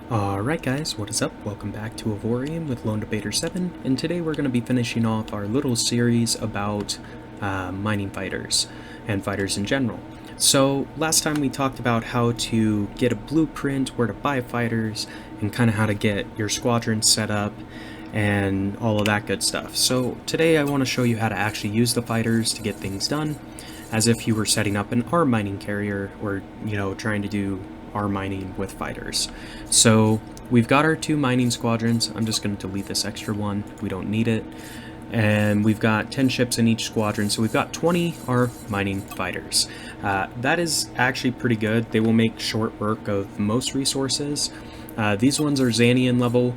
Alright guys, what is up? Welcome back to Avorion with LD7, and today we're going to be finishing off our little series about mining fighters, and fighters in general. So, last time we talked about how to get a blueprint, where to buy fighters, and kind of how to get your squadron set up, and all of that good stuff. So, today I want to show you how to actually use the fighters to get things done, as if you were setting up an arm mining carrier, or, trying to do our mining with fighters. So we've got our two mining squadrons. I'm just going to delete this extra one. We don't need it. And we've got 10 ships in each squadron, so we've got 20 our mining fighters. That is actually pretty good. They will make short work of most resources. These ones are Xanian level,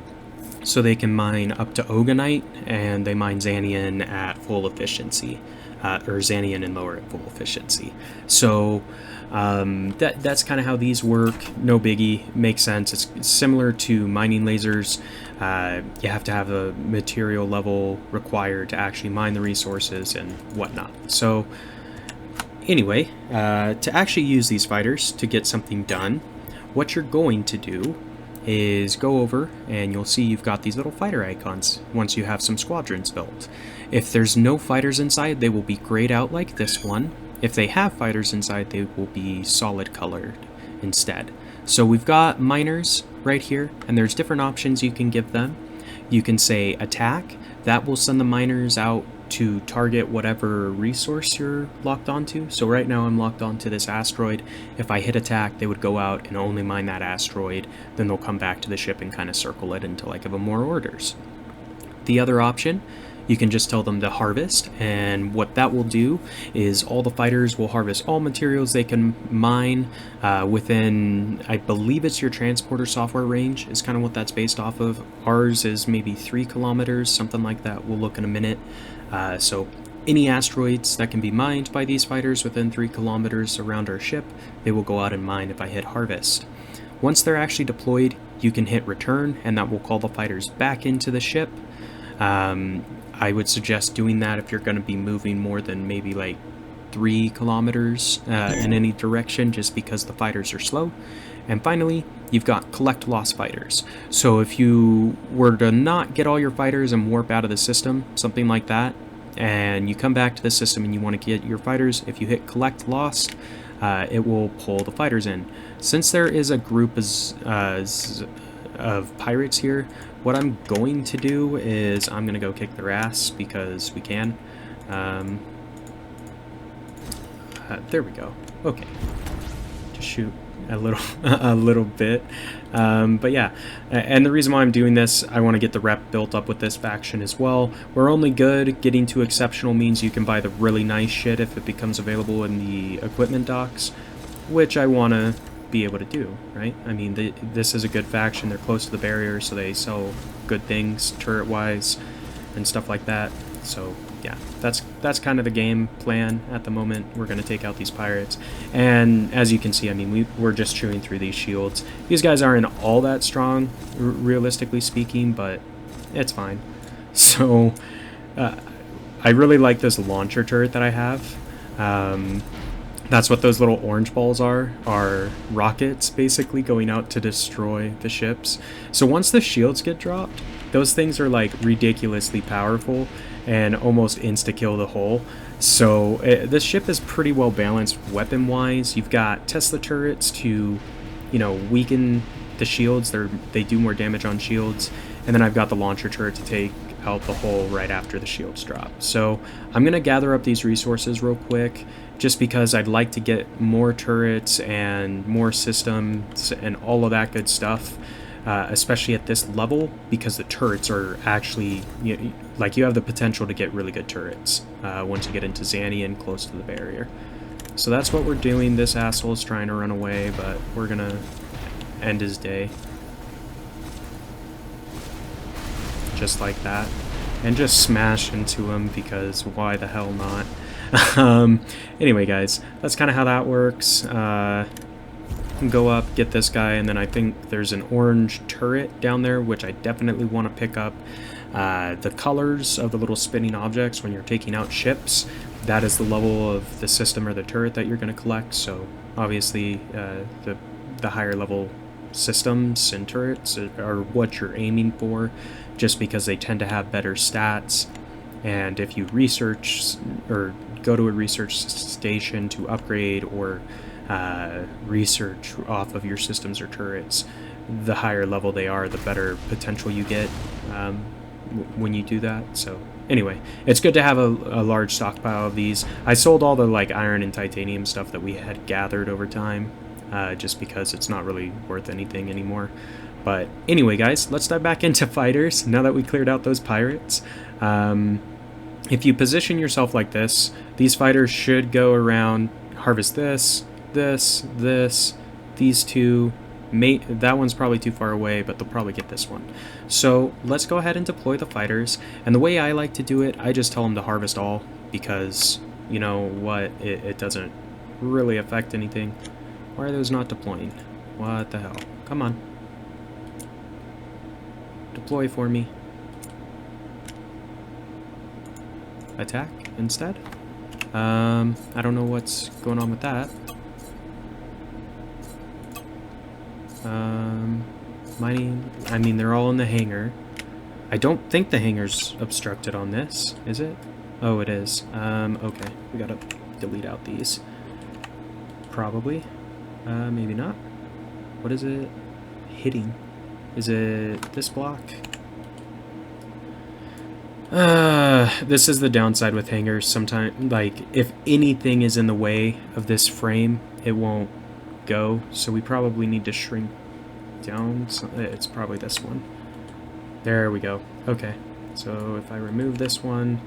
so they can mine up to Oganite, and they mine Xanian at full efficiency, or Xanian and lower at full efficiency. So that's kind of how these work. No biggie, makes sense. It's similar to mining lasers. You have to have a material level required to actually mine the resources and whatnot. So anyway, to actually use these fighters to get something done, what you're going to do is go over and you'll see you've got these little fighter icons once you have some squadrons built. If there's no fighters inside, they will be grayed out like this one. If they have fighters inside, they will be solid colored instead. So we've got miners right here, and there's different options you can give them. You can say attack. That will send the miners out to target whatever resource you're locked onto. So right now I'm locked onto this asteroid. If I hit attack, they would go out and only mine that asteroid. Then they'll come back to the ship and kind of circle it until I give them more orders. The other option, you can just tell them to harvest, and what that will do is all the fighters will harvest all materials they can mine within, I believe it's your transporter software range is kind of what that's based off of. Ours is maybe 3 kilometers, something like that. We'll look in a minute. So any asteroids that can be mined by these fighters within 3 kilometers around our ship, they will go out and mine if I hit harvest. Once they're actually deployed, you can hit return, and that will call the fighters back into the ship. I would suggest doing that if you're going to be moving more than maybe like 3 kilometers in any direction, just because the fighters are slow. And finally, you've got collect lost fighters. So if you were to not get all your fighters and warp out of the system, something like that, and you come back to the system and you want to get your fighters, if you hit collect lost, it will pull the fighters in. Since there is a group of pirates here, what I'm going to do is I'm going to go kick their ass because we can. There we go. Okay. Just shoot a little a little bit. But yeah, and the reason why I'm doing this, I want to get the rep built up with this faction as well. We're only good. Getting to exceptional means you can buy the really nice shit if it becomes available in the equipment docks, which I want to be able to do, right? I mean, this is a good faction. They're close to the barrier, so they sell good things turret-wise and stuff like that. So yeah, that's kind of the game plan at the moment. We're going to take out these pirates, and as you can see, I mean, we're just chewing through these shields. These guys aren't all that strong, realistically speaking, but it's fine. So I really like this launcher turret that I have. That's what those little orange balls are rockets basically going out to destroy the ships. So once the shields get dropped, those things are like ridiculously powerful and almost insta-kill the hull. So this ship is pretty well balanced weapon-wise. You've got Tesla turrets to, weaken the shields. They do more damage on shields. And then I've got the launcher turret to take out the hull right after the shields drop. So I'm going to gather up these resources real quick, just because I'd like to get more turrets and more systems and all of that good stuff, especially at this level, because the turrets are actually, you have the potential to get really good turrets once you get into Xanian close to the barrier. So that's what we're doing. This asshole is trying to run away, but we're going to end his day. Just like that. And just smash into him, because why the hell not? Anyway, guys, that's kind of how that works. Go up, get this guy, and then I think there's an orange turret down there, which I definitely want to pick up. The colors of the little spinning objects when you're taking out ships, that is the level of the system or the turret that you're going to collect. So obviously the higher level systems and turrets are what you're aiming for, just because they tend to have better stats. And if you research or go to a research station to upgrade or research off of your systems or turrets, the higher level they are, the better potential you get when you do that. So anyway, it's good to have a large stockpile of these. I sold all the like iron and titanium stuff that we had gathered over time, just because it's not really worth anything anymore. But anyway, guys, let's dive back into fighters now that we cleared out those pirates. If you position yourself like this, these fighters should go around, harvest this, these two. That one's probably too far away, but they'll probably get this one. So let's go ahead and deploy the fighters. And the way I like to do it, I just tell them to harvest all, because you know what, it doesn't really affect anything. Why are those not deploying? What the hell? Come on. Deploy for me. Attack instead. I don't know what's going on with that. Mining, I mean, they're all in the hangar. I don't think the hangar's obstructed on this, is it? Oh, it is. Okay, we gotta delete out these. Probably. Maybe not. What is it hitting? Is it this block? This is the downside with hangars. Sometimes, like, if anything is in the way of this frame, it won't go. So we probably need to shrink down. So it's probably this one. There we go. Okay. So if I remove this one,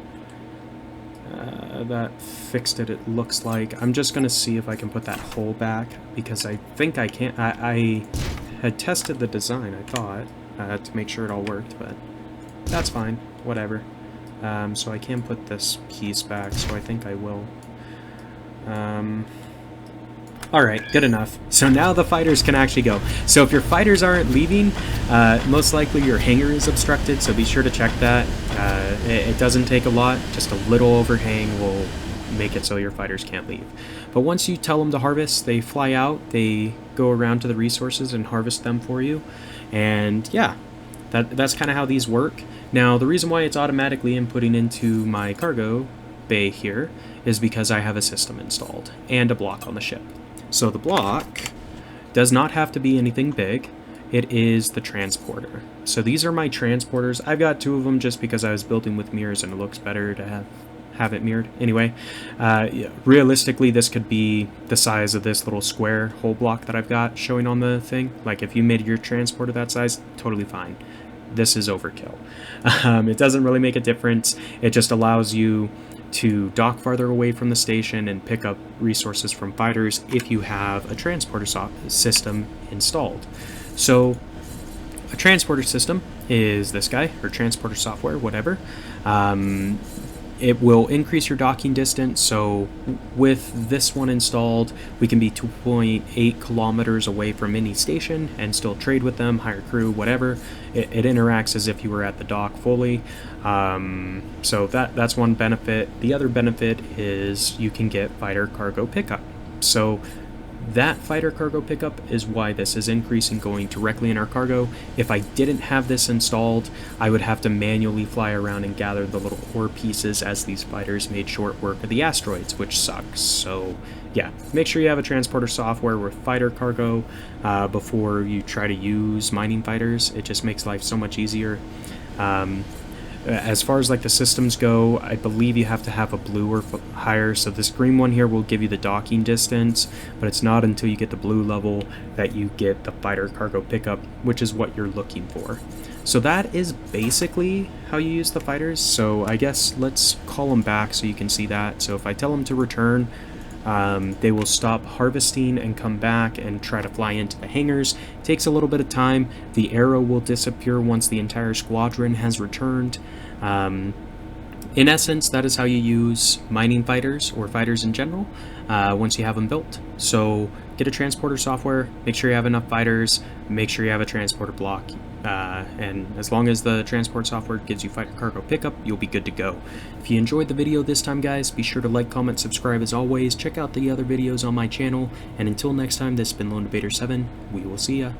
that fixed it, it looks like. I'm just going to see if I can put that hole back, because I think I can't. I had tested the design, I thought, to make sure it all worked, but that's fine. Whatever. So I can put this piece back, so I think I will. Alright, good enough. So now the fighters can actually go. So if your fighters aren't leaving, most likely your hangar is obstructed, so be sure to check that. It doesn't take a lot, just a little overhang will make it so your fighters can't leave. But once you tell them to harvest, they fly out, they go around to the resources and harvest them for you. And yeah, that's kind of how these work. Now, the reason why it's automatically inputting into my cargo bay here is because I have a system installed and a block on the ship. So the block does not have to be anything big. It is the transporter. So these are my transporters. I've got two of them just because I was building with mirrors and it looks better to have it mirrored. Anyway, yeah, realistically, this could be the size of this little square hole block that I've got showing on the thing. Like if you made your transporter that size, totally fine. This is overkill. It doesn't really make a difference. It just allows you to dock farther away from the station and pick up resources from fighters if you have a transporter system installed. So a transporter system is this guy, or transporter software, whatever. It will increase your docking distance, so with this one installed, we can be 2.8 kilometers away from any station and still trade with them, hire crew, whatever. It interacts as if you were at the dock fully. So that's one benefit. The other benefit is you can get fighter cargo pickup. So that fighter cargo pickup is why this is increasing, going directly in our cargo. If I didn't have this installed, I would have to manually fly around and gather the little ore pieces as these fighters made short work of the asteroids, which sucks. So yeah, make sure you have a transporter software with fighter cargo before you try to use mining fighters. It just makes life so much easier. As far as like the systems go, I believe you have to have a blue or higher. So this green one here will give you the docking distance, but it's not until you get the blue level that you get the fighter cargo pickup, which is what you're looking for. So that is basically how you use the fighters. So I guess let's call them back so you can see that. So if I tell them to return, they will stop harvesting and come back and try to fly into the hangars. It takes a little bit of time. The arrow will disappear once the entire squadron has returned. In essence, that is how you use mining fighters or fighters in general once you have them built. So get a transporter software, make sure you have enough fighters, make sure you have a transporter block, and as long as the transport software gives you fighter cargo pickup, you'll be good to go. If you enjoyed the video this time, guys, be sure to like, comment, subscribe as always. Check out the other videos on my channel, and until next time, this has been LD7. We will see ya.